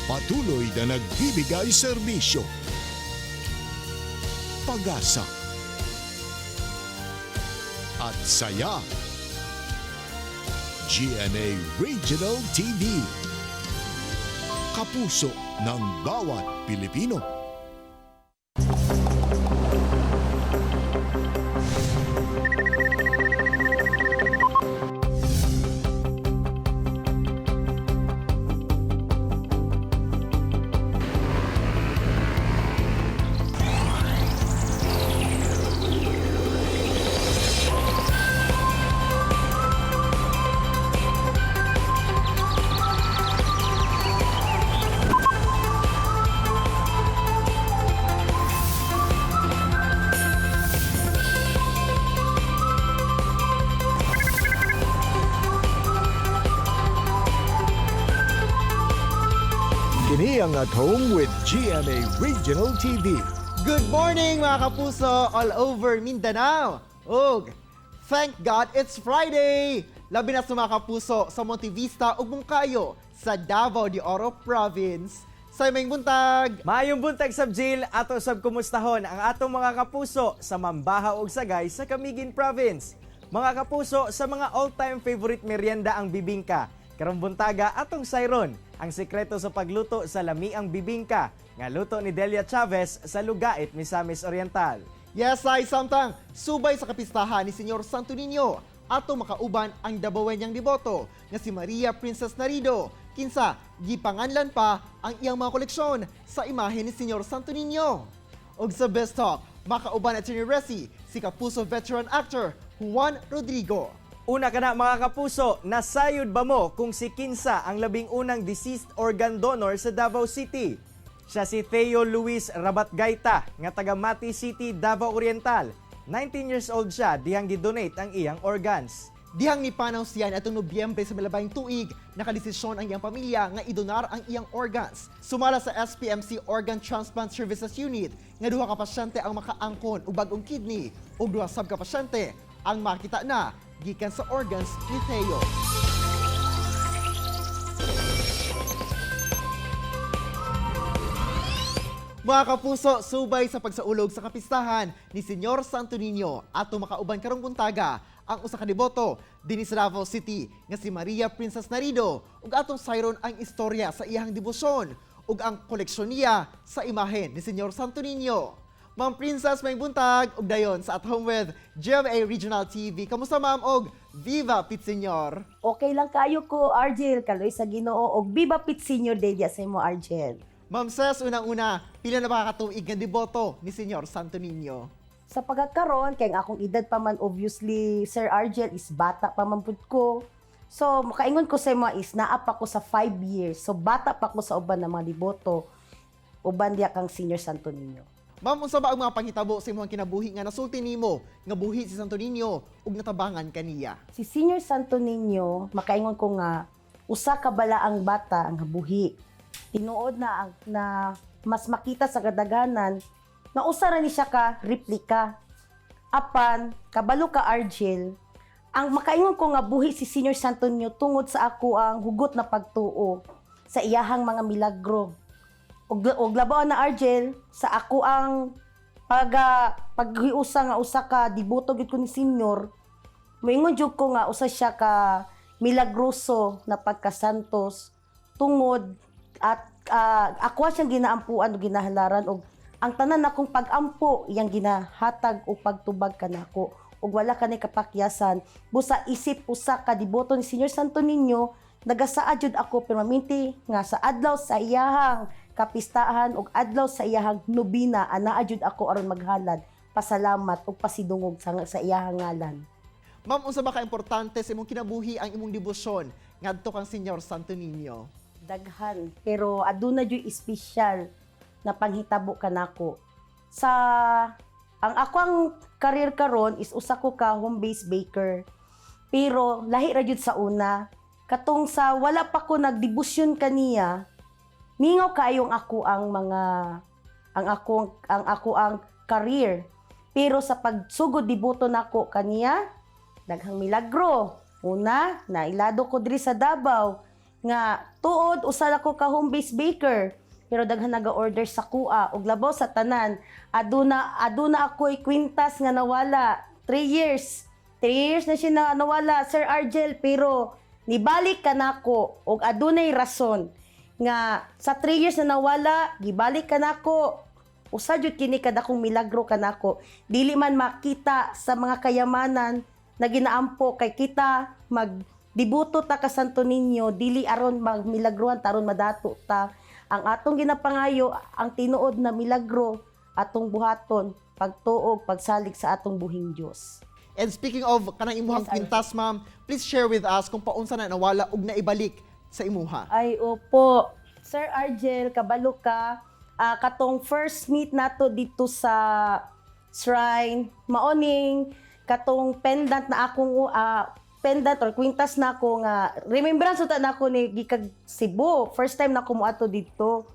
Patuloy na nagbibigay serbisyo. Pag-asa at saya. GMA Regional TV. Kapuso ng bawat Pilipino. Kini ang At Home with GMA Regional TV. Good morning mga kapuso all over Mindanao. Ug, thank God it's Friday! Labi na sa mga kapuso sa Monte Vista ug Mungkayo sa Davao de Oro Province. Sa may buntag! Maayong buntag sab Jill, ato sab kumustahon ang atong mga kapuso sa Mambaha ug Sagay sa Camiguin Province. Mga kapuso, sa mga all-time favorite merienda ang bibingka. Karong buntaga atong sayron ang sekreto sa pagluto sa lamiang bibingka nga luto ni Delia Chavez sa Lugait, Misamis Oriental. Yes, ay samtang subay sa kapistahan ni Senyor Santo Niño ato makauban ang dabawen niyang deboto nga si Maria Princess Narido. Kinsa gipanganlan pa ang iyang mga koleksyon sa imahe ni Senyor Santo Niño. Og sa Best Talk, makauban at Attorney Resi si kapuso veteran actor Juan Rodrigo. Una ka na mga kapuso, nasayod ba mo kung si Kinsa ang labing unang deceased organ donor sa Davao City? Siya si Theo Luis Rabatgaita, nga taga Mati City, Davao Oriental. 19 years old siya, dihang gidonate ang iyang organs. Dihang nipanaw siya atong Nobyembre sa malabayng tuig, nakadesisyon ang iyang pamilya nga idonar ang iyang organs. Sumala sa SPMC Organ Transplant Services Unit, nga duha ka pasyente ang makaangkon og bag-ong kidney, ug duha sab ka pasyente ang makita na gikan sa organs ni Theo. Mga kapuso, subay sa pagsaulog sa kapistahan ni Senyor Santo Niño ato makauban karong buntaga ang usa ka deboto dinhi sa Davao City nga si Maria Princess Narido ug atong sayron ang istorya sa iyang debosyon ug ang koleksyon niya sa imahe ni Senyor Santo Niño. Ma'am Princess, may buntag ug dayon sa At Home with GMA Regional TV. Kamusta ma'am og Viva Pit Senyor? Okay lang kayo ko, Argel. Kaloy sa Ginoo og Viva Pit Senior Delia sa imo, Argel. Ma'am Ses, unang-una, pila na ba katuig nga deboto ni Senyor Santo Niño? Sa pagkakaroon, kay ang akong edad pa man, obviously, Sir Argel is bata pa man pud ko. So, makaingon ko sa imo is naap ako sa 5 years. So, bata pa ko sa uban ng mga deboto. Uban diya kang Senior Santo Niño. Ma'am, unsa ba ang mga panghitabo sa imong kinabuhi nga nasulti nimo nga buhi si Santo Niño ug natabangan kaniya? Si Senior Santo Niño, makaingon ko nga, usa ka balaang bata ang habuhi. Tinuod na mas makita sa kadaganan na usa ra ni siya ka replika. Apan, kabalo ka Argel, ang makaingon ko nga buhi si Senior Santo Niño tungod sa ako ang hugot na pagtuo sa iyahang mga milagro. Og labaw na Argel, sa ako ang paghiusa nga usa ka deboto gid ko ni Senyor, moingon jud ko nga usa siya ka milagroso na pagkasantos tungod at ako siyang ginaampuan o ginahalaran og ang tanan akong pag-ampo iyang ginahatag o pagtubag kanako ug wala kanay kapakyasan busa isip usa ka deboto ni Senyor Santo Niño nagasaad jud ako permanente nga sa adlaw sa iyahang kapistahan ug adlaw sa iyahang nobina anaa jud ako aron maghalad pasalamat ug pasidungog sa iyahang ngalan. Ma'am, unsa ba ka importante sa imong kinabuhi ang imong debosyon ngadto kang Senyor Santo Niño? Daghan pero aduna jud espesyal na panghitabo kanako. Sa ang akong career karon is usa ko ka home-based baker. Pero lahi ra jud sa una katong sa wala pa ko nagdebosyon kaniya mingaw kayong ako ang ako ang career. Pero sa pagsugod deboto nako kaniya, daghang milagro. Una, nailado ko diri sa Davao. nga tuod usa ako ka home based baker pero daghan naga-order sa kuha ug labaw sa tanan aduna ako'y kwintas nga nawala 3 years. 3 years na siya nawala, Sir Argel, pero nibalik ka nako ug adunay rason nga sa 3 years na nawala gibalik ka nako. Usa jud kini kadakong milagro kanako. Dili man makita sa mga kayamanan na ginaampo kay kita magdibuto ta ka Santo Niño, dili aron magmilagruhan taron madato ta. Ang atong ginapangayo ang tinuod na milagro atong buhaton, pagtuog, pagsalig sa atong buhing Dios. And speaking of kanang imuhang Yes, kwintas, ma'am, please share with us kung paunsa na nawala ug naibalik sa imuha. Ay, opo. Sir Argel, kabalo ka. Katong first meet nato dito sa shrine, maoning katong pendant na akong pendant or kwintas na ako nga remembrance uta na ako ni gikag Cebu. First time na ko moadto dito.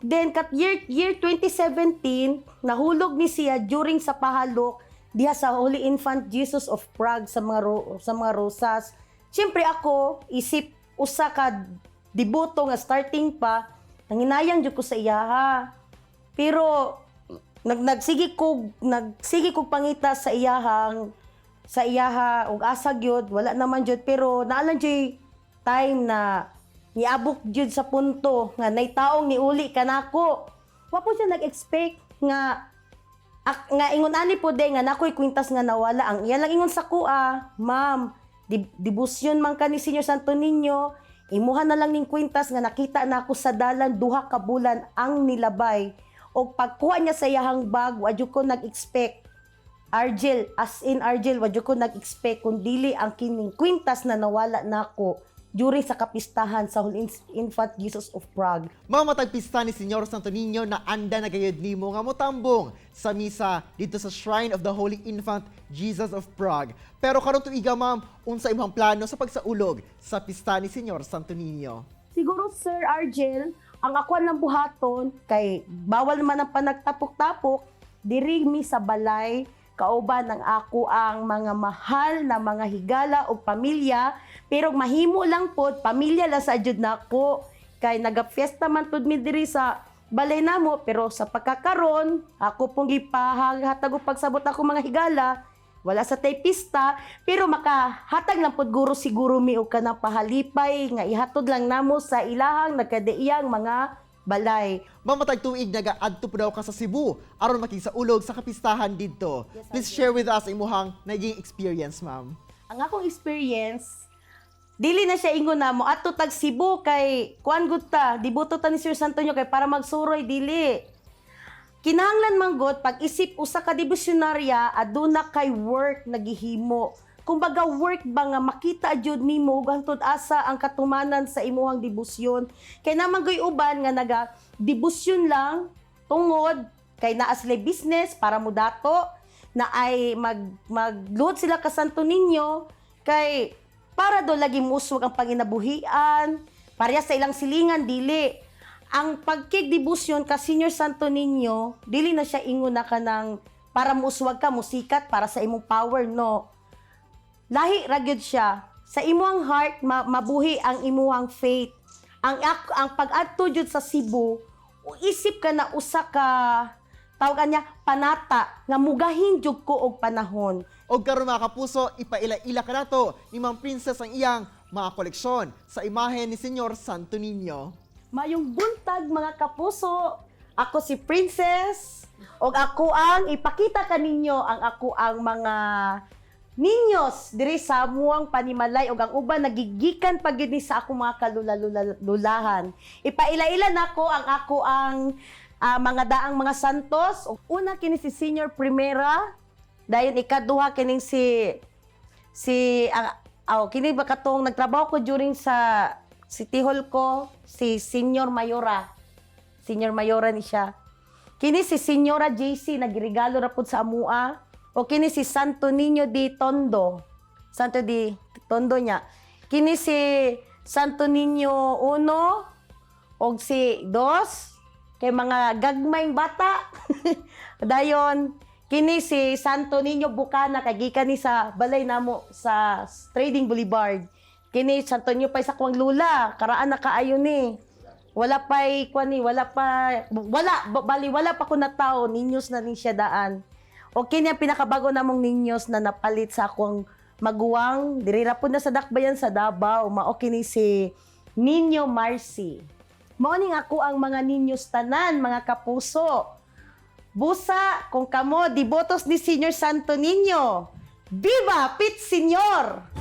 Then kat year 2017 nahulog ni siya during sa pahalok diha sa Holy Infant Jesus of Prague sa mga rosas. Siyempre ako isip usa ka diboto nga starting pa nanginayang jud ko sa iyaha. Pero nagsigi ko pangita sa iyaha ug asa gyud wala naman jud pero naalang jud time na niabok jud sa punto nga nay taong niuli kanako. Wa po siya nag-expect nga ingon ani po de nga nakoy kwintas nga nawala. Ang iya lang ingon sa kuha, ma'am, dibusyon man ka ni Senyor Santo Niño, imuha na lang ning kwintas nga nakita na ako sa dalan 2 ka bulan ang nilabay. O pagkuha niya sa iyahang bag, wadyo ko nag-expect. Argel, as in Argel, wadyo ko nag-expect kung dili ang kining kwintas na nawala nako during sa kapistahan sa Holy Infant Jesus of Prague. Ma'am, matagpista ni Senyor Santo Niño na anda na gayud nimo nga motambong sa misa dito sa Shrine of the Holy Infant Jesus of Prague. Pero karon tuiga, ma'am, unsa imong plano sa pagsaulog sa pista ni Senyor Santo Niño? Siguro, Sir Argel, ang ako ng buhaton, kay bawal man ang panagtapok-tapok, diri mi sa balay, kauban ng ako ang mga mahal na mga higala o pamilya, pero mahimo lang pod, pamilya lang sa jud nako. Kay nagafiesta man pod mi diri sa balay namo, pero sa pagkakaron, ako pong gipahatag og pagsabot ako mga higala, wala sa tay pista, pero makahatag lang pod guro siguro mi og kanang pahalipay nga ihatod lang namo sa ilahang nagkadaiyang mga balay. Ma'am, matag tuig nagaadto po daw ka sa Cebu aron makigsaulog sa kapistahan didto. Yes, Please share with us imuhang naging experience, ma'am. Ang akong experience, dili na siya ingon na mo ato tag Cebu kay kuan gud ta, diboto ta ni Sir Santo Niño kay para magsuroy dili. Kinahanglan man gud pag isip usa ka devosyonarya aduna kay work nagihimo. Kumbaga work ba nga makita jud nimo hangtod asa ang katumanan sa imuhang debosyon. Kay naman goy uban nga naga debosyon lang tungod kay naa sila business para mo dato na ay magluhod sila ka Santo Niño kay para do lagi muswag ang panginabuhian, pareha sa ilang silingan dili. Ang pagkigdebosyon ka Senyor Santo Niño, dili na siya ingon na kanang para muswag ka, musikat para sa imong power, no. Lahi ra gyud siya. Sa imuhang heart, mabuhi ang imuhang faith. Ang pag-adto jud sa Cebu, isip ka na usa ka tawag niya panata nga mugahin jud ko og panahon. Og karon mga kapuso, ipaila-ila ka nato ni Ma'am Princess ang iyang mga koleksyon sa imahe ni Senyor Santo Niño. Mayong buntag mga kapuso, ako si Princess og ako ang ipakita kaninyo ang ako ang mga ninyos diri sa amuang panimalay ug ang uban nagigikan pa gyud ni sa ako mga kalula-lulahan. Ipaila-ila nako ang ako ang mga daang mga santos. Una kini si Senior Primera, dayon ikaduha kining kini ba katong nagtrabaho ko during sa City Hall ko, si Senior Mayora. Senior Mayora ni siya. Kini si Senyora JC nagregalo ra pud sa amua. O kini si Santo Niño di Tondo. Santo di Tondo niya. Kini si Santo Niño 1 og si 2 kay mga gagmayng bata. Dayon kini si Santo Niño Bucana kay gikan ni sa balay namo sa Trading Boulevard. Kini Santo Niño pa sa kuwang lula, karaan na kaayo ni. Wala pa'y kwani, wala pa ko na tao, ninyos na ni siya daan. O kini ang pinakabago namong ninyos na napalit sa akong maguwang, dirira po na sa dakbayan sa Davao, mao kini si Nino Marcy. Morning ako ang mga ninyos tanan, mga kapuso. Busa, kung kamo, dibotos ni Senior Santo Niño. Viva Pit Senior!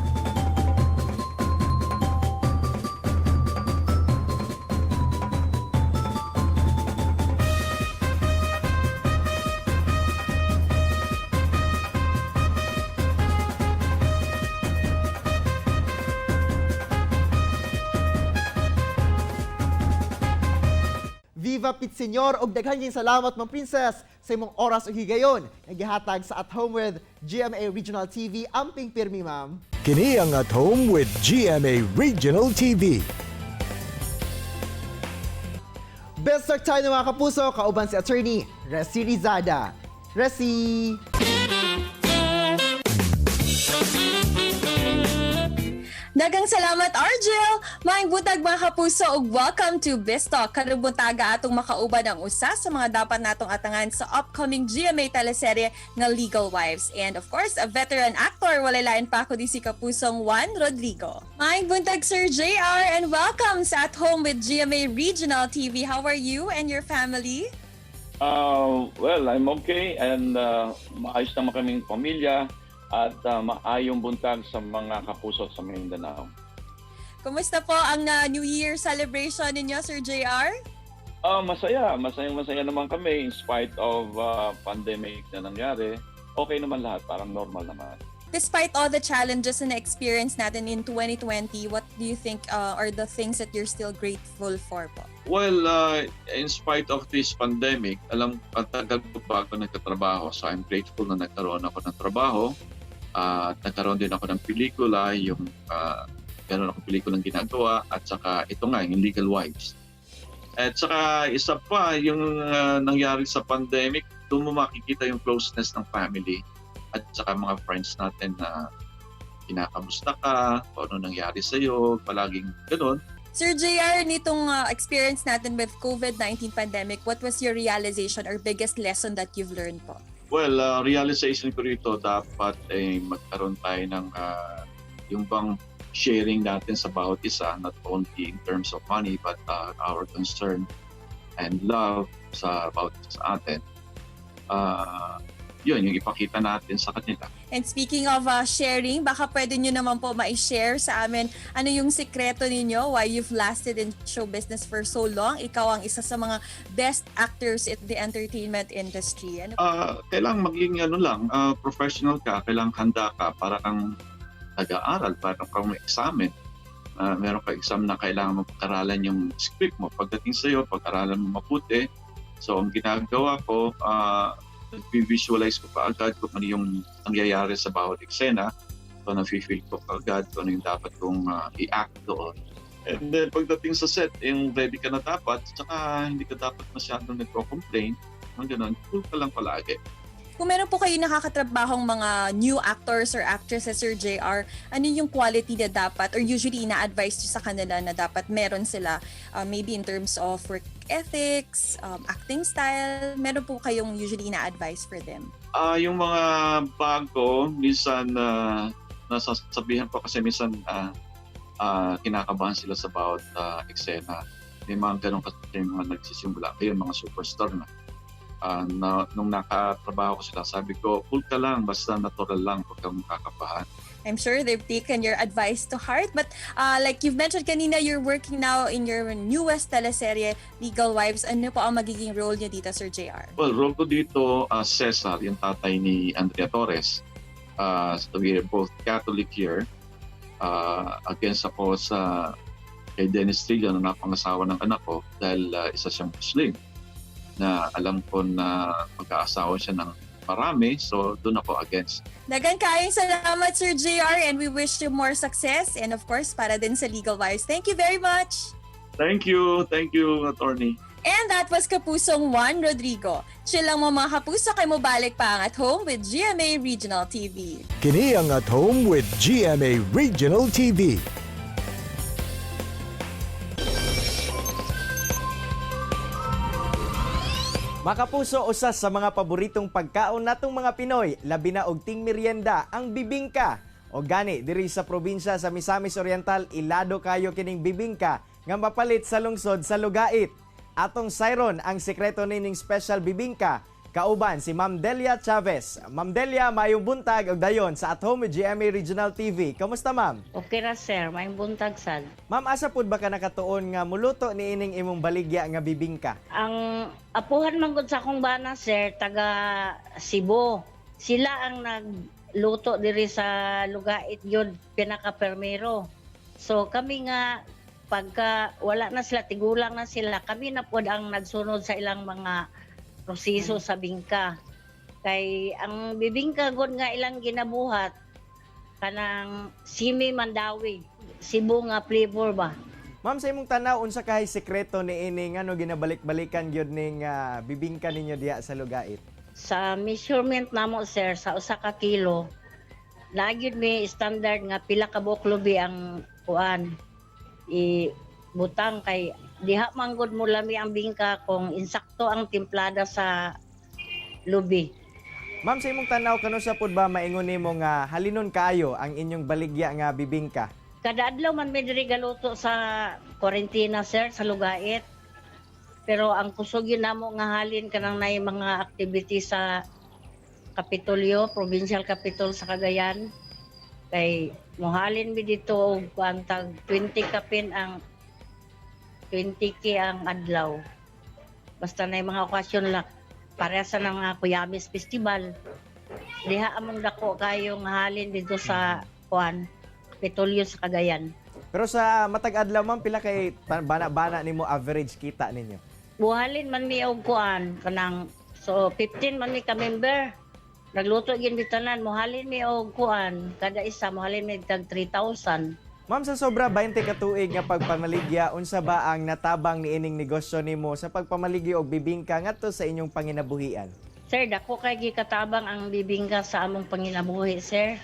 Viva Pit Senyor og daghan kayong salamat Ma'am Princess sa imong oras ug higayon nga gihatag sa At Home with GMA Regional TV. Amping pirmi, ma'am. Kini ang At Home with GMA Regional TV. Best talk tayo ng mga kapuso, kauban si Attorney Resi Rizada. Resi! Dagang salamat, Argel! Maayong butag mga kapuso ug welcome to Bistalk. Karong buntaga atong makauban ang usa sa mga dapat natong atangan sa upcoming GMA teleserye nga Legal Wives. And of course, a veteran actor, walay lain pa ako di si kapusong Juan Rodrigo. Maayong buntag, Sir JR, and welcome sa At Home with GMA Regional TV. How are you and your family? Well, I'm okay and maayos naman kaming pamilya at maayong buntag sa mga kapuso sa Mindanao. Kumusta po ang New Year celebration ninyo, Sir JR? Masaya naman kami in spite of pandemic na nangyari. Okay naman lahat, parang normal naman. Despite all the challenges and experience natin in 2020, what do you think are the things that you're still grateful for po? Well, in spite of this pandemic, ang tagal ko pa ako nagkatrabaho. So I'm grateful na nagkaroon ako ng trabaho. At nagkaroon din ako ng pelikula, meron akong pelikulang ginagawa, at saka ito nga, yung Legal Wives. At saka isa pa, yung nangyari sa pandemic, doon mo makikita yung closeness ng family at saka mga friends natin na kinakamusta ka, kung ano nangyari sa'yo, palaging ganun. Sir JR, nitong experience natin with COVID-19 pandemic, what was your realization or biggest lesson that you've learned po? Well, realization ko rito, dapat magkaroon tayo ng yung bang sharing natin sa bawat isa, not only in terms of money, but our concern and love sa bawat isa sa atin. Yun, yung ipakita natin sa kanila. And speaking of sharing, baka pwede nyo naman po ma-share sa amin ano yung sekreto ninyo, why you've lasted in show business for so long. Ikaw ang isa sa mga best actors in the entertainment industry. Ano? Kailangan maging professional ka, kailangan handa ka para kang nag-aaral, para kang may examen. Meron ka exam na kailangan mapag-aralan yung script mo. Pagdating sa'yo, pag-aralan mo mabuti. So, ang ginagawa ko, nag-visualize ko pa agad kung ano yung nangyayari sa bawat eksena. So, na-feel ko agad kung ano yung dapat kong i-act doon. And then, pagdating sa set, yung ready ka na dapat, saka hindi ka dapat masyadong nagko-complain. Kung gano'n, cool ka lang palagi. Kung meron po kayo nakakatrabahong mga new actors or actresses, Sir JR, ano yung quality na dapat or usually ina-advise nyo sa kanila na dapat meron sila maybe in terms of work ethics, acting style, meron po kayong usually ina-advise for them? Yung mga bago, minsan nasasabihan ko kasi minsan kinakabahan sila sa bawat eksena. May mga ganun kasi mga nagsisimula. Ayun, mga superstar na. Nung nakatrabaho ko sila, sabi ko, cool ka lang, basta natural lang, huwag kang makakabahan. I'm sure they've taken your advice to heart. But like you've mentioned kanina, you're working now in your newest teleserye, Legal Wives. Ano po ang magiging role niyo dito, Sir JR? Well, role ko dito, Cesar, yung tatay ni Andrea Torres. So we're both Catholic here. Against ako kay Dennis Trillo na napangasawa ng anak ko dahil isa siyang Muslim. Na alam ko na mag-aasawa siya ng marami, so doon ako against. Dagan kayong salamat, Sir JR, and we wish you more success and of course, para din sa Legal Wives. Thank you very much! Thank you, attorney. And that was Kapusong Juan Rodrigo. Chill lang mo mga kapuso, kay mo balik pa ang At Home with GMA Regional TV. Kini ang At Home with GMA Regional TV. Mga kapuso, usas sa mga paboritong pagkaon natong mga Pinoy, labi na og ting merienda ang bibingka. O gani, diri sa probinsya sa Misamis Oriental, ilado kayo kining bibingka nga mapalit sa lungsod sa Lugait. Atong sayron ang sekreto nining special bibingka, kauban si Ma'am Delia Chavez. Ma'am Delia, mayong buntag og dayon sa At Home with GMA Regional TV. Kamusta, ma'am? Okay ra sir, may buntag sad. Ma'am, asa pud ba ka nakatuon nga muluto ni ining imong baligya nga bibingka? Ang apuhan man gud sa akong bana sir, taga Cebu. Sila ang nagluto diri sa Lugait yun, pinaka-permero. So kami nga pagka wala na sila, tigulang na sila, kami na pod ang nagsunod sa ilang mga proseso sa bingka. Kay ang bibingka gud nga ilang ginabuhat kanang simi mandawi, Cebu nga flavor ba. Ma'am, sa imong tanaw, unsa kahay sekreto ni ining ginabalik-balikan gyud ning bibingka ninyo diha sa Lugait? Sa measurement namo sir, sa usa ka kilo, nagyud may standard nga pila ka buok lubi ang kuan ibutang kay diha manggod mo lami ang bingka kung insakto ang timplada sa lubi. Ma'am, sa imong tanaw, kano sa pud ba maingon nimo nga halinon kaayo ang inyong baligya nga bibingka? Kada adlaw man may diri galuto sa quarantena sir sa Lugait. Pero ang kusog yun namo nga halin kanang nay mga activity sa Kapitolyo, Provincial Capitol sa Cagayan. Kay mohalin mi dito og kuantag 20 kapin ang 20k ang adlaw. Basta nay mga okasyon lang pareha sa mga Kuyamis Festival. Diha among dako kayo nga halin dito sa Kapitolyo sa Cagayan. Pero sa matag adlaw, ma'am, pila kay bana-bana nimo average kita ninyo? Buhalin man mi og kuan kanang so 15 man mi ka member. Nagluto gid bitanan, mohalin mi og kuan kada isa mohalin mi tag 3,000. Ma'am, sa sobra 20 ka tuig nga pagpamaligya, unsa ba ang natabang ni ining negosyo nimo sa pagpamaligya og bibingka ngadto sa inyong panginabuhian? Sir, dako kay gikatabang ang bibingka sa among panginabuhi, sir.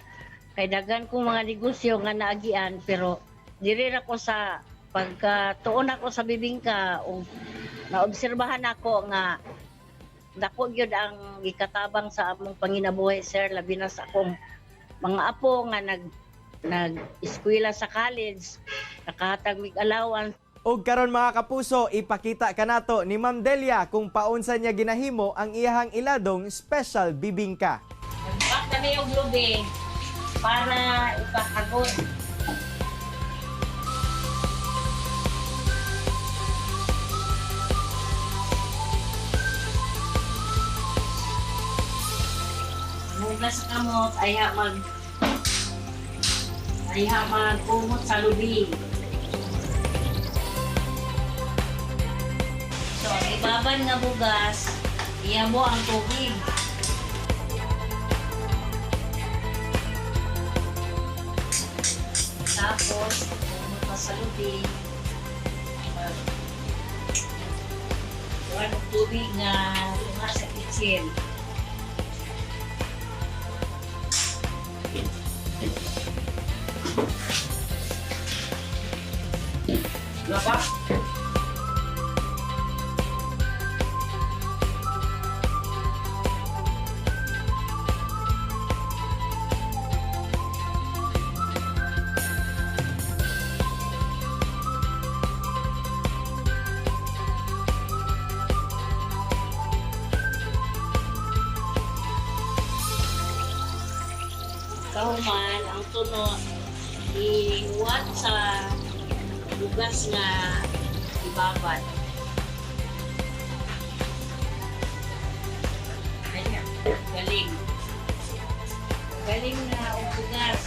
Kay daghan kong mga negosyo nga naagian pero diri ra ko sa pagkatuon ako sa bibingka o naobserbahan ako nga dako gyud ang gikatabang sa among panginabuhi, sir, labi na sa akong mga apo nga nag-eskwela sa college, nakahatag mig allowance. Og karon mga kapuso, ipakita kanato ni Ma'am Delia kung paunsa niya ginahimo ang iyahang iladong special bibingka. Nagpak kami og lubi para ipakagod. Mula sa kamot, ayha magkumot sa lubi. So, ibaban nga bugas, iya mo ang tubig. Tapos, kumot pa sa lubi. Kuha ng tubig nga sa kitchen. Laba? Kahuman, ang tunod, ihuwat sa bugas nga ibabad. Ayan, galing. Galing na ang bugas.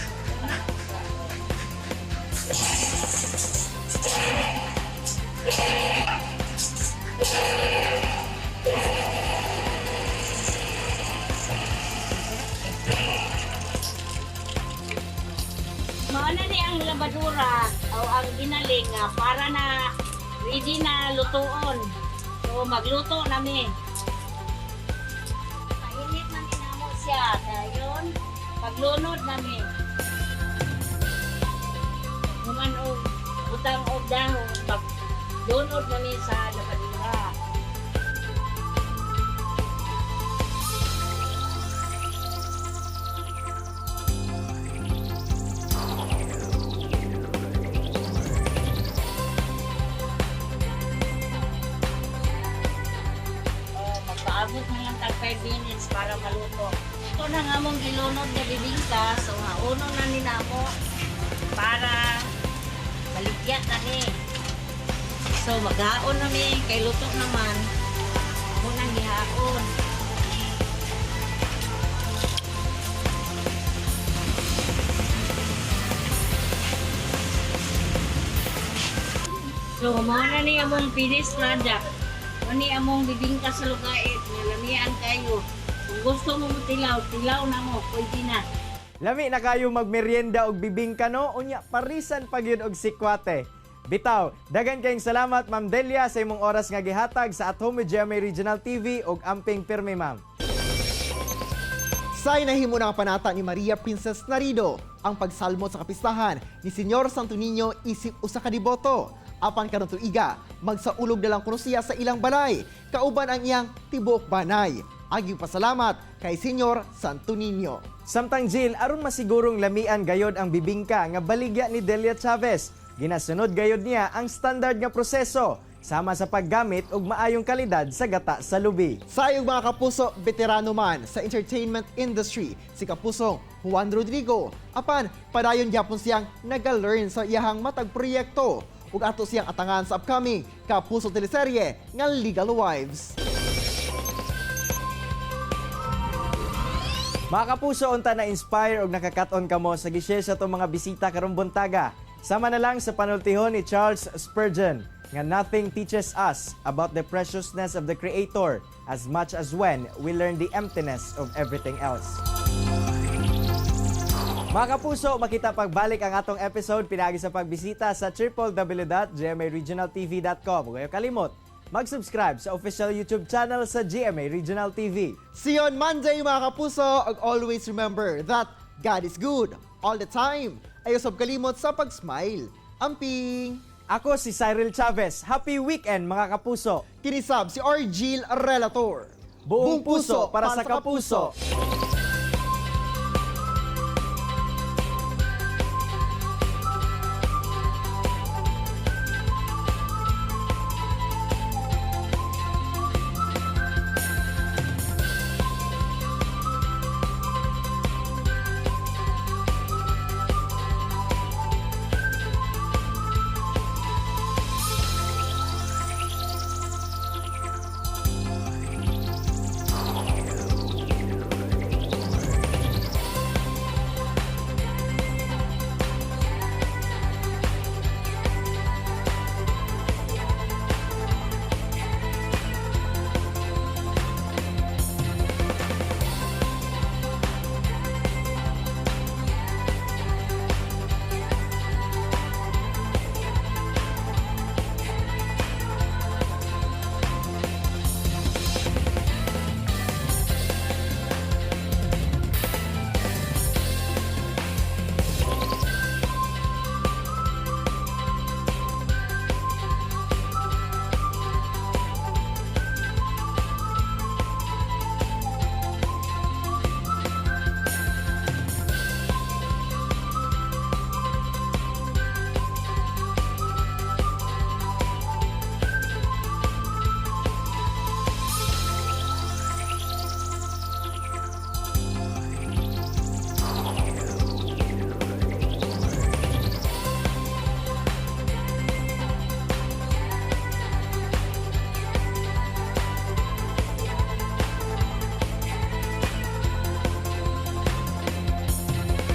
Mauna ni ang labadura o ang ginaling nga para na ready na lutuon. So magluto nami. Mainit na ninamo siya. Dayon, paglunod nami. Human og butang og dahon, paglunod nami sa labadura. tag 5 minutes para maluto. Ito na nga mong gilunod na bibingka, so hauno na ninamo para baligyan na ni. So maghaon na mi, kay luto naman. Munang gihaon. So, mao na ni among finish product. Mani among bibingka sa lugait, nalamian kayo. Kung gusto mo tilaw, tilaw na mo, pwede na. Lami na kayo magmerienda og bibingka no, unya parisan pag yun og sikwate. Bitaw, dagan kayong salamat Ma'am Delia sa imong oras nga gihatag sa At Home with GMA Regional TV ug amping pirmi ma'am. Sa inahimo ng panata ni Maria Princess Narido, ang pagsalmot sa kapistahan ni Senyor Santo Niño isip usa ka deboto. Apan karon tuiga, magsaulog na lang kuno siya sa ilang balay, kauban ang iyang tibuok banay. Agyong pasalamat kay Senyor Santo Niño. Samtang Jill, aron masigurong lamian gayod ang bibingka nga baligya ni Delia Chavez. Ginasunod gayod niya ang standard nga proseso sama sa paggamit og maayong kalidad sa gata sa lubi. Sayog mga kapuso, veterano man sa entertainment industry, si Kapusong Juan Rodrigo. Apan, padayon gyapon siyang nag-learn sa iyahang matag proyekto. Ug ato siyang atangan sa upcoming Kapuso teleserye nga Legal Wives. Mga kapuso, unta na-inspire o nakakaton ka mo sa gishare sa itong mga bisita karong buntaga. Sama na lang sa panultihon ni Charles Spurgeon nga nothing teaches us about the preciousness of the Creator as much as when we learn the emptiness of everything else. Mga kapuso, makita pagbalik ang atong episode pinagi sa pagbisita sa www.gmaregionaltv.com. Huwag kalimot, mag-subscribe sa official YouTube channel sa GMA Regional TV. See you on Monday mga kapuso, ug always remember that God is good all the time. Ayaw sab kalimot sa pag-smile. Amping! Ako si Cyril Chavez. Happy weekend mga kapuso! Kinisab si Argil Relator. Buong puso para sa kapuso!